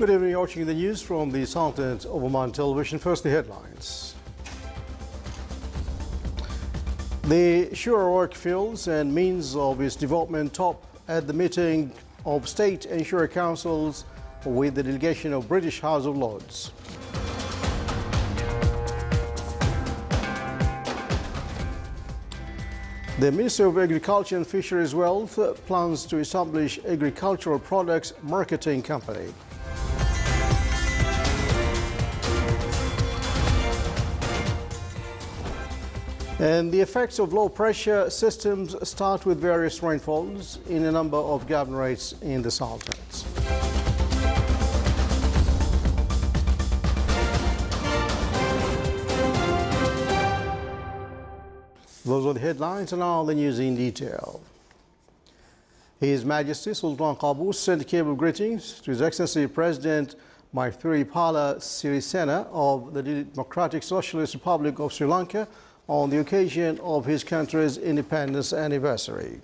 Good evening, you're watching the news from the Sultanate of Oman Television. First, the headlines. The Shura work fields and means of its development top at the meeting of state and Shura councils with the delegation of British House of Lords. The Minister of Agriculture and Fisheries Wealth plans to establish agricultural products marketing company. And the effects of low pressure systems start with various rainfalls in a number of governorates in the Sultanate. Those are the headlines, and now the news in detail. His Majesty Sultan Qaboos sent cable greetings to His Excellency President Maithripala Sirisena of the Democratic Socialist Republic of Sri Lanka on the occasion of his country's independence anniversary.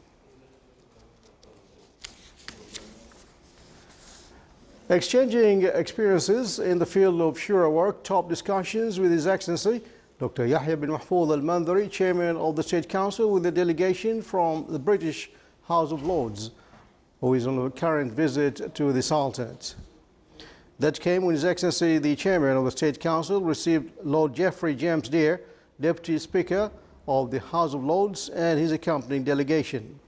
Exchanging experiences in the field of Shura work, top discussions with His Excellency Dr. Yahya bin Mahfouz al-Mandari, Chairman of the State Council, with a delegation from the British House of Lords, who is on a current visit to the Sultanate. That came when His Excellency the Chairman of the State Council received Lord Geoffrey James Dear, Deputy Speaker of the House of Lords, and his accompanying delegation.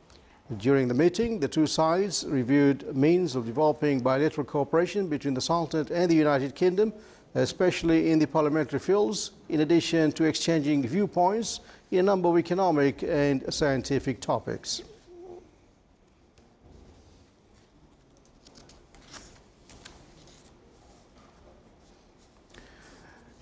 During the meeting, the two sides reviewed means of developing bilateral cooperation between the Sultanate and the United Kingdom, especially in the parliamentary fields, in addition to exchanging viewpoints in a number of economic and scientific topics.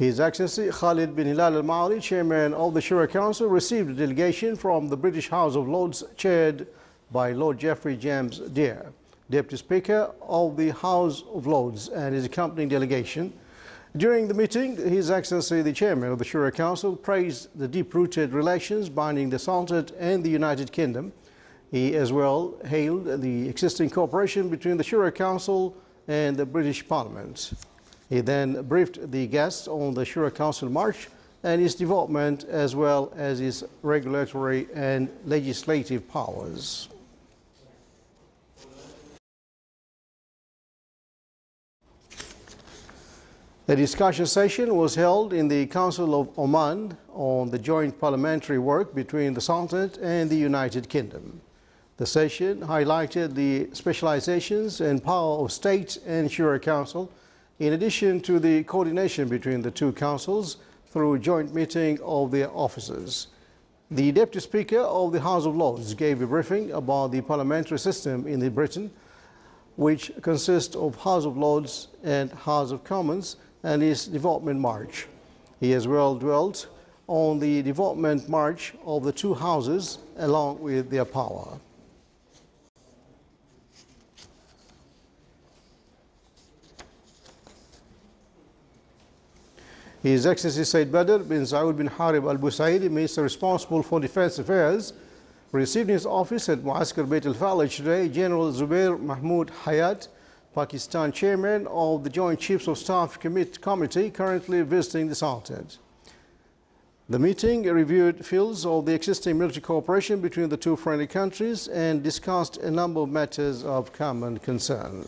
His Excellency Khalid bin Hilal al-Maali, Chairman of the Shura Council, received a delegation from the British House of Lords chaired by Lord Geoffrey James Dear, Deputy Speaker of the House of Lords, and his accompanying delegation. During the meeting, His Excellency the Chairman of the Shura Council praised the deep-rooted relations binding the Sultanate and the United Kingdom. He as well hailed the existing cooperation between the Shura Council and the British Parliament. He then briefed the guests on the Shura Council March and its development, as well as its regulatory and legislative powers. A discussion session was held in the Council of Oman on the joint parliamentary work between the Sultanate and the United Kingdom. The session highlighted the specializations and power of State and Shura Council, in addition to the coordination between the two councils through joint meeting of their officers. The Deputy Speaker of the House of Lords gave a briefing about the parliamentary system in Britain, which consists of House of Lords and House of Commons, and its development march. He as well dwelt on the development march of the two houses along with their power. His Excellency Said Badr bin Saud bin Harib al-Busaidi, Minister responsible for Defense Affairs, received in his office at Muaskar Beit al-Falaj today General Zubair Mahmood Hayat, Pakistan Chairman of the Joint Chiefs of Staff Committee, currently visiting the Sultanate. The meeting reviewed fields of the existing military cooperation between the two friendly countries and discussed a number of matters of common concern.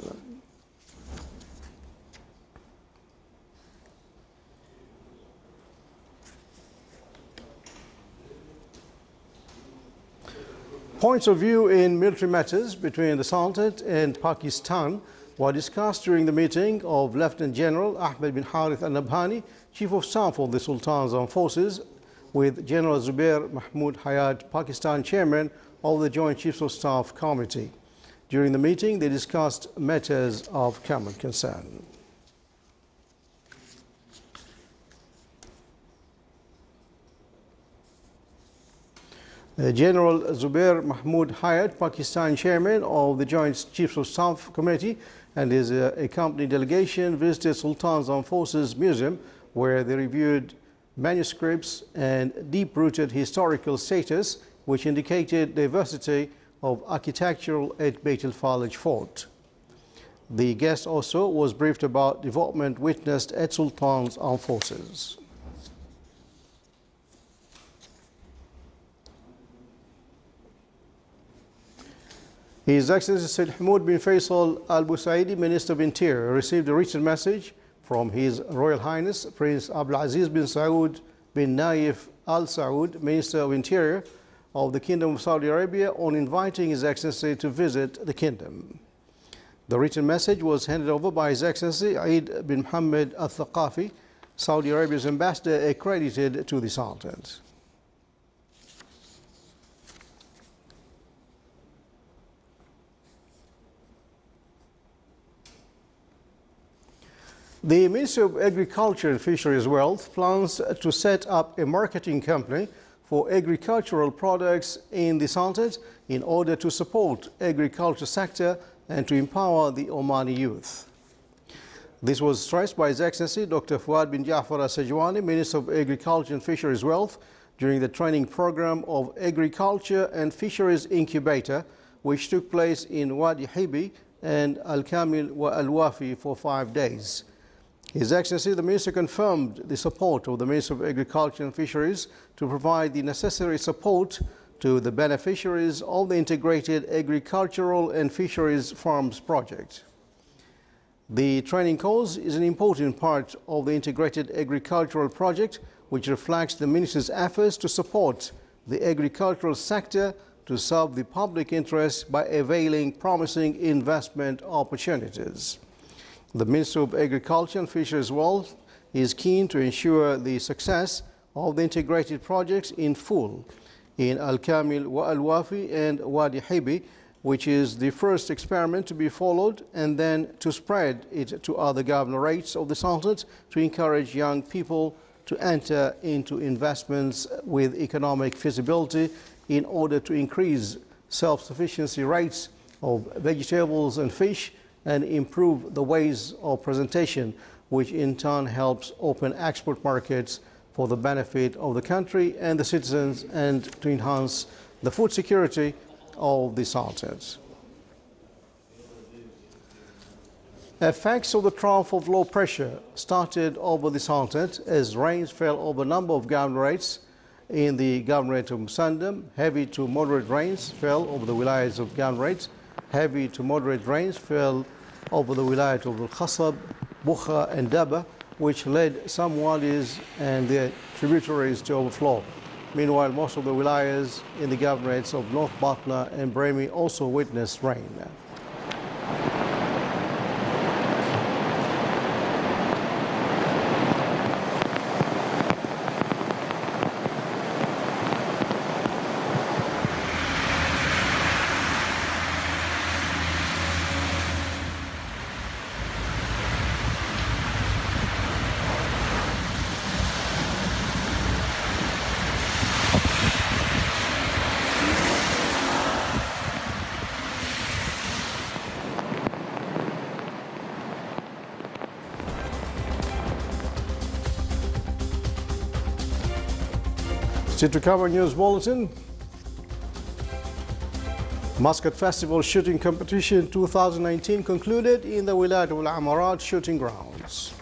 Points of view in military matters between the Sultanate and Pakistan were discussed during the meeting of Lieutenant General Ahmed bin Harith al-Nabhani, Chief of Staff of the Sultan's Armed Forces, with General Zubair Mahmood Hayat, Pakistan Chairman of the Joint Chiefs of Staff Committee. During the meeting, they discussed matters of common concern. General Zubair Mahmood Hayat, Pakistan Chairman of the Joint Chiefs of Staff Committee, and his accompanying delegation visited Sultan's Armed Forces Museum, where they reviewed manuscripts and deep-rooted historical status, which indicated diversity of architectural at Beit al-Falaj Fort. The guest also was briefed about development witnessed at Sultan's Armed Forces. His Excellency Said Hamoud bin Faisal Al Busaidi, Minister of Interior, received a written message from His Royal Highness Prince Abdulaziz bin Saud bin Naif Al Saud, Minister of Interior of the Kingdom of Saudi Arabia, on inviting His Excellency to visit the kingdom. The written message was handed over by His Excellency Eid bin Mohammed Al Thaqafi, Saudi Arabia's ambassador accredited to the Sultanate. The Ministry of Agriculture and Fisheries Wealth plans to set up a marketing company for agricultural products in the Sultanate in order to support agriculture sector and to empower the Omani youth. This was stressed by His Excellency Dr. Fuad bin Jafar Al-Sajwani, Minister of Agriculture and Fisheries Wealth, during the training program of Agriculture and Fisheries Incubator, which took place in Wadi Hibi and Al-Kamil wa Al-Wafi for 5 days. His Excellency the Minister confirmed the support of the Minister of Agriculture and Fisheries to provide the necessary support to the beneficiaries of the Integrated Agricultural and Fisheries Farms project. The training course is an important part of the Integrated Agricultural Project, which reflects the Minister's efforts to support the agricultural sector to serve the public interest by availing promising investment opportunities. The Minister of Agriculture and Fisheries Wealth is keen to ensure the success of the integrated projects in full in Al-Kamil wa Al-Wafi and Wadi Hibi, which is the first experiment to be followed, and then to spread it to other governorates of the Sultanate to encourage young people to enter into investments with economic feasibility in order to increase self-sufficiency rates of vegetables and fish and improve the ways of presentation, which in turn helps open export markets for the benefit of the country and the citizens and to enhance the food security of the Sultanate. Effects of the trough of low pressure started over the Sultanate as rains fell over a number of governorates in the governorate of Musandam. Heavy to moderate rains fell over the wilayas of governorates. Heavy to moderate rains fell over the wilayat of Al-Khasab, Bukha and Daba, which led some wadis and their tributaries to overflow. Meanwhile, most of the wilayas in the governorates of North Batna and Brahmi also witnessed rain. To cover News Bulletin, Muscat Festival Shooting Competition 2019 concluded in the Wilayat of Al-Amarat shooting grounds.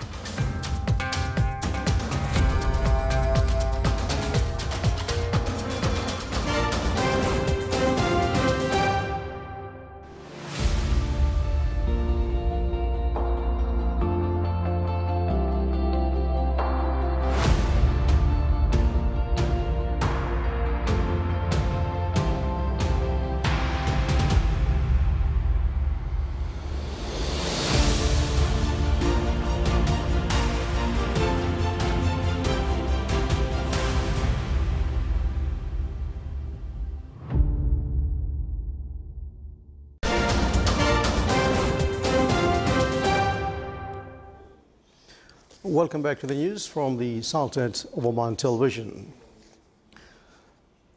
Welcome back to the news from the Sultanate of Oman Television.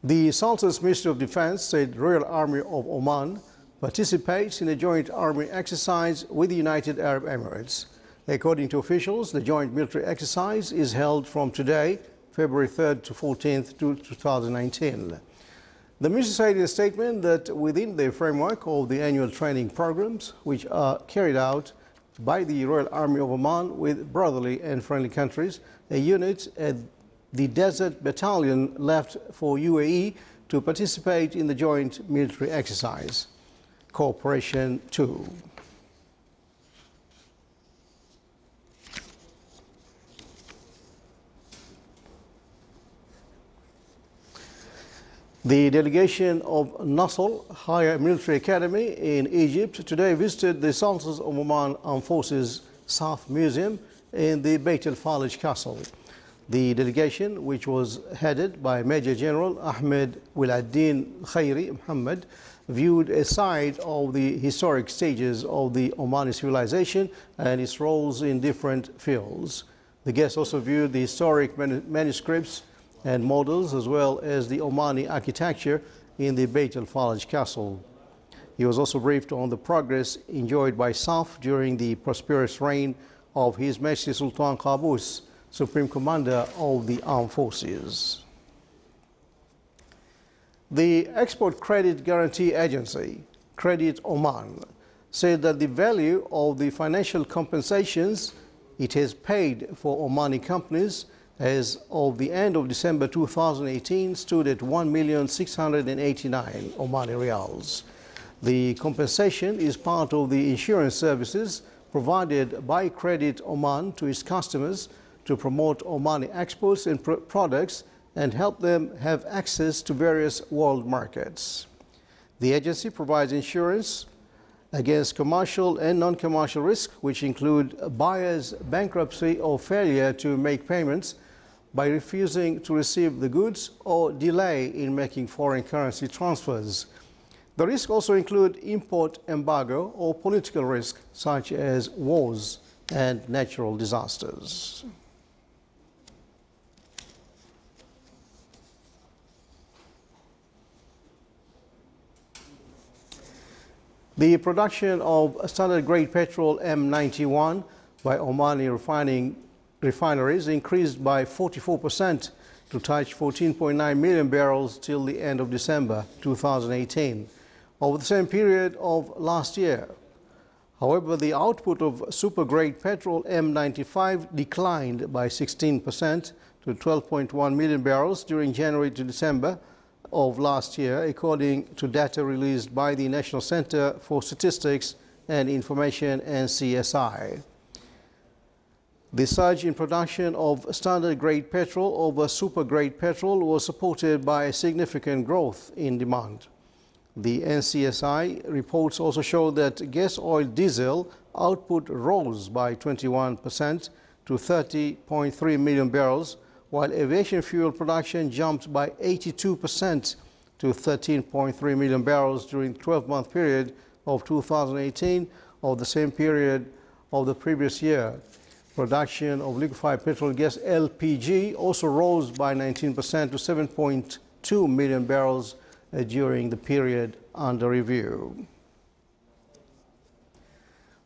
The Sultanate's Ministry of Defense said Royal Army of Oman participates in a joint army exercise with the United Arab Emirates. According to officials, the joint military exercise is held from today, February 3rd to 14th, 2019. The minister said in a statement that within the framework of the annual training programs, which are carried out by the Royal Army of Oman with brotherly and friendly countries, a unit at the Desert Battalion left for UAE to participate in the joint military exercise, Cooperation 2. The delegation of Nasl Higher Military Academy in Egypt today visited the Sultans of Oman Armed Forces South Museum in the Beit al-Falij Castle. The delegation, which was headed by Major General Ahmed Wiladdin Khairi Muhammad, viewed a side of the historic stages of the Omani civilization and its roles in different fields. The guests also viewed the historic manuscripts and models, as well as the Omani architecture in the Beit al-Falij Castle. He was also briefed on the progress enjoyed by SAF during the prosperous reign of His Majesty Sultan Qaboos, Supreme Commander of the Armed Forces. The Export Credit Guarantee Agency, Credit Oman, said that the value of the financial compensations it has paid for Omani companies as of the end of December 2018 stood at 1,689 Omani Riyals. The compensation is part of the insurance services provided by Credit Oman to its customers to promote Omani exports and products and help them have access to various world markets. The agency provides insurance against commercial and non-commercial risks, which include buyers' bankruptcy or failure to make payments by refusing to receive the goods or delay in making foreign currency transfers. The risks also include import embargo or political risk, such as wars and natural disasters. The production of standard grade petrol M91 by Omani refineries increased by 44% to touch 14.9 million barrels till the end of December 2018, over the same period of last year. However, the output of super-grade petrol M95 declined by 16% to 12.1 million barrels during January to December of last year, according to data released by the National Center for Statistics and Information, NCSI. The surge in production of standard grade petrol over super grade petrol was supported by a significant growth in demand. The NCSI reports also show that gas oil diesel output rose by 21% to 30.3 million barrels, while aviation fuel production jumped by 82% to 13.3 million barrels during the 12-month period of 2018 or the same period of the previous year. Production of liquefied petrol gas LPG also rose by 19% to 7.2 million barrels during the period under review.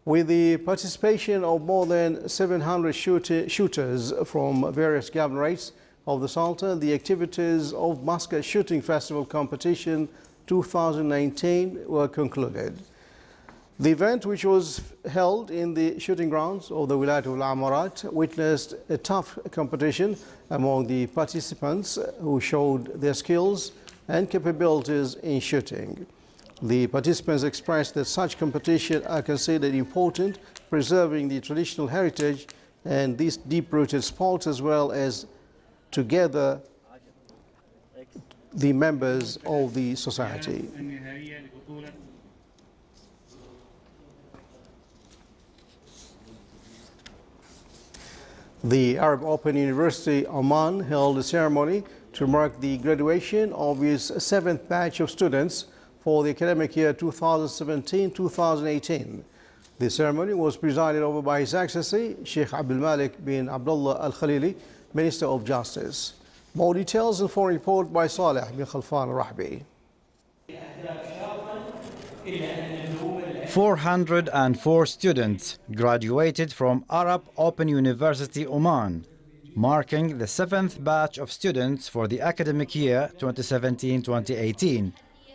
With the participation of more than 700 shooters from various governorates of the Sultan, the activities of Muscat Shooting Festival Competition 2019 were concluded. The event, which was held in the shooting grounds of the Wilayat al-Amarat, witnessed a tough competition among the participants who showed their skills and capabilities in shooting. The participants expressed that such competitions are considered important, preserving the traditional heritage and these deep-rooted sports, as well as together the members of the society. The Arab Open University Oman held a ceremony to mark the graduation of its 7th batch of students for the academic year 2017-2018. The ceremony was presided over by His Excellency Sheikh Abdul Malik bin Abdullah Al Khalili, Minister of Justice. More details in foreign report by Saleh bin Khalfan Rahbi. 404 students graduated from Arab Open University Oman, marking the 7th batch of students for the academic year 2017-2018,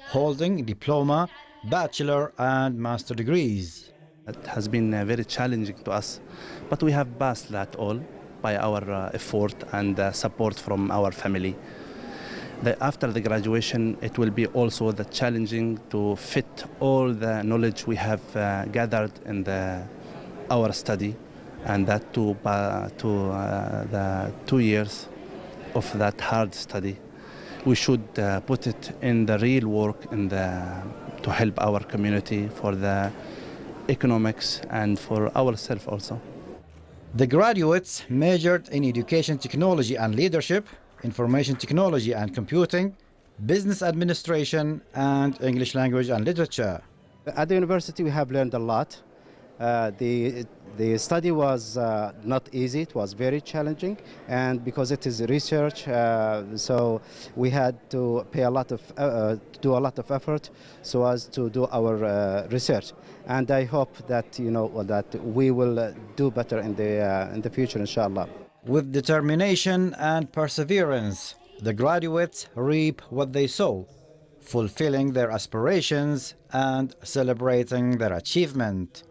holding diploma, bachelor and master degrees. It has been very challenging to us, but we have passed that all by our effort and support from our family. After the graduation, it will be also challenging to fit all the knowledge we have gathered in our study, and that to the 2 years of that hard study. We should put it in the real work to help our community for the economics and for ourselves also. The graduates majored in education technology and leadership, information technology and computing, business administration, and English language and literature. At the university we have learned a lot. The study was not easy, it was very challenging, and because it is research, so we had to do a lot of effort so as to do our research. And I hope that that we will do better in the future, inshallah. With determination and perseverance, the graduates reap what they sow, fulfilling their aspirations and celebrating their achievement.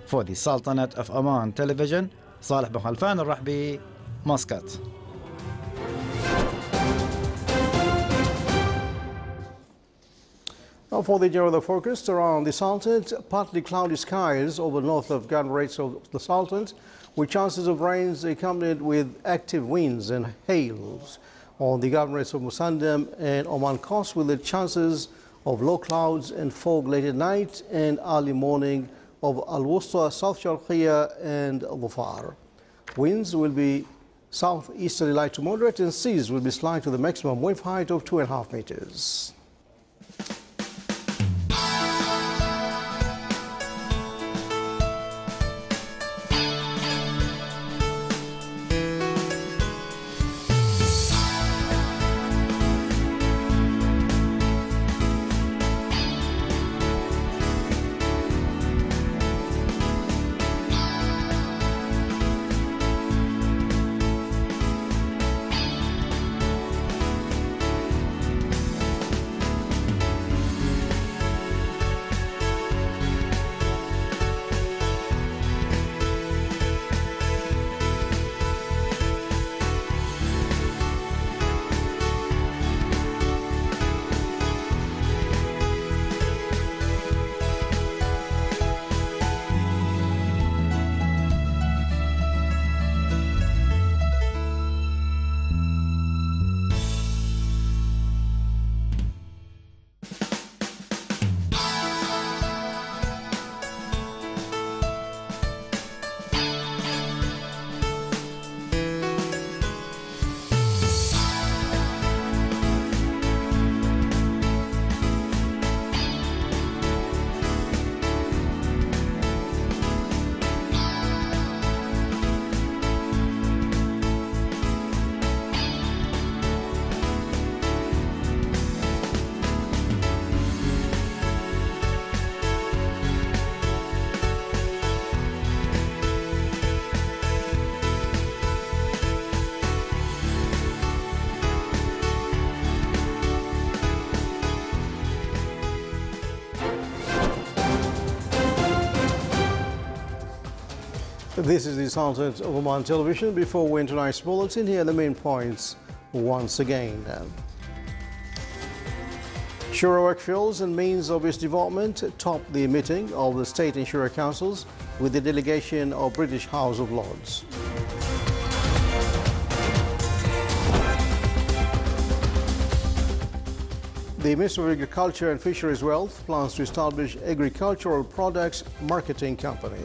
For the Sultanate of Oman Television, Saleh bin Khalfan al-Rahbi, Muscat. Now for the general focus around the Sultanate, partly cloudy skies over north of governorates of the Sultanate, with chances of rains accompanied with active winds and hails on the governorates of Musandam and Oman Coast, with the chances of low clouds and fog late at night and early morning of Al-Wusta, South Sharqiya and Dhufar. Winds will be southeasterly light to moderate, and seas will be slight to the maximum wave height of 2.5 meters. This is the Sultanate of Oman Television. Before we enter tonight's bulletin, here are the main points once again. Shura work fields and means of its development top the meeting of the State and Shura Councils with the delegation of British House of Lords. The Ministry of Agriculture and Fisheries Wealth plans to establish agricultural products marketing company.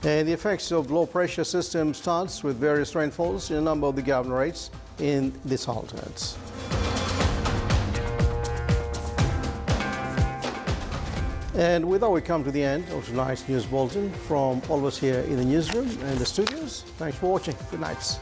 And the effects of low pressure system starts with various rainfalls in a number of the governorates in the Sultanates. And with that, we come to the end of tonight's news bulletin from all of us here in the newsroom and the studios. Thanks for watching. Good night.